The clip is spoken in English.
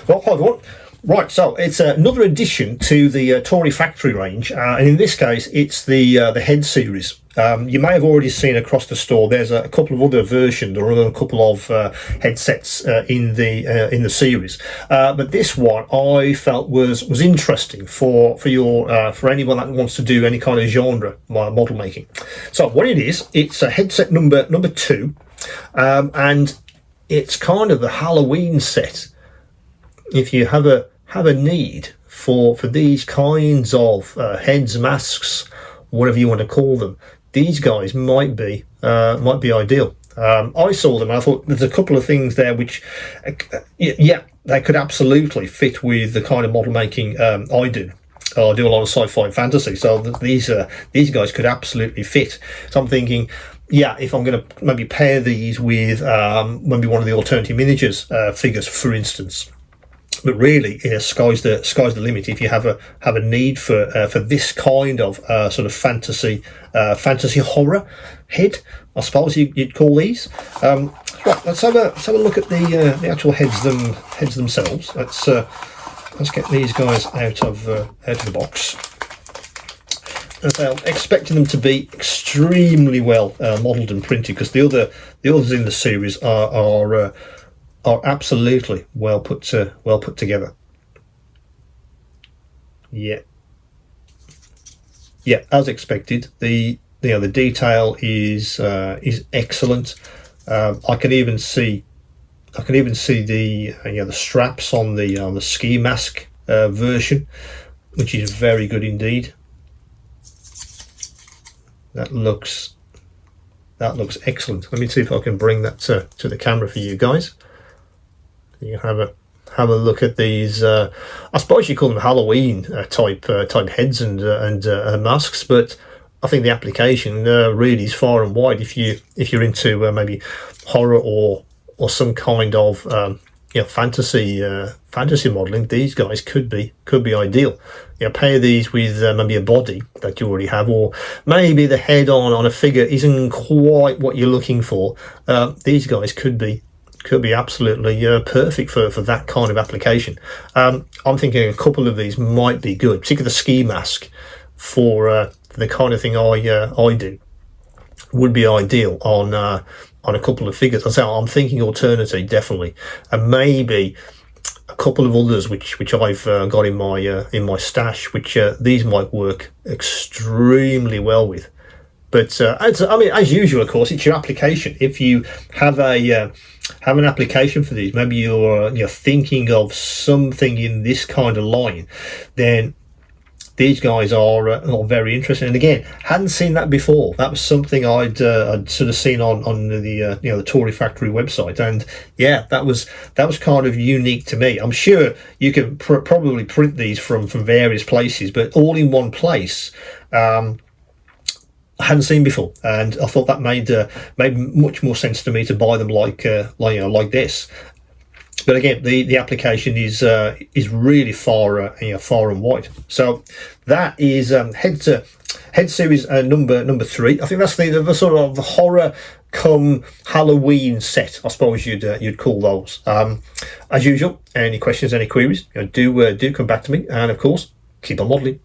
Well, hi everyone. Right, so it's another addition to the Tory factory range, and in this case, it's the head series. You may have already seen across the store. There's a couple of other versions or a couple of headsets in the series, but this one I felt was interesting for anyone that wants to do any kind of genre model making. So what it is, it's a headset number 2, and it's kind of the Halloween set. If you have a need for these kinds of heads, masks, whatever you want to call them, these guys might be ideal. I saw them and I thought there's a couple of things there which, yeah, they could absolutely fit with the kind of model making I do. I do a lot of sci-fi and fantasy, so these guys could absolutely fit. So I'm thinking, yeah, if I'm going to maybe pair these with maybe one of the alternative miniatures figures, for instance. But really, sky's the limit if you have a need for this kind of sort of fantasy horror head, I suppose you'd call these. Right, let's have a look at the actual heads themselves. Let's get these guys out of the box. As I'm expecting them to be extremely well modelled and printed, because the others in the series are absolutely well put together. Yeah, as expected, the detail is excellent. I can even see the straps on the ski mask version, which is very good indeed. That looks excellent. Let me see if I can bring that to the camera for you guys. You can have a look at these. I suppose you call them Halloween type heads and masks, but I think the application really is far and wide. If you're into maybe horror or some kind of fantasy modelling, these guys could be ideal. Pair these with maybe a body that you already have, or maybe the head on a figure isn't quite what you're looking for. These guys could be absolutely perfect for that kind of application. I'm thinking a couple of these might be good, particularly the ski mask for the kind of thing I do would be ideal on a couple of figures. I'm thinking Alternity definitely, and maybe a couple of others which I've got in my stash, which these might work extremely well with. But as usual, of course, it's your application. If you have an application for these, maybe you're thinking of something in this kind of line, then these guys are very interesting. And again, hadn't seen that before. That was something I'd sort of seen on the Tory factory website, and yeah, that was kind of unique to me. I'm sure you can probably print these from various places, but all in one place. I hadn't seen before, and I thought that made much more sense to me to buy them like this. But again, the application is really far and wide. So that is head series number 3. I think that's the sort of the horror come Halloween set, I suppose you'd call those. As usual, any questions, any queries, do come back to me, and of course, keep on modelling.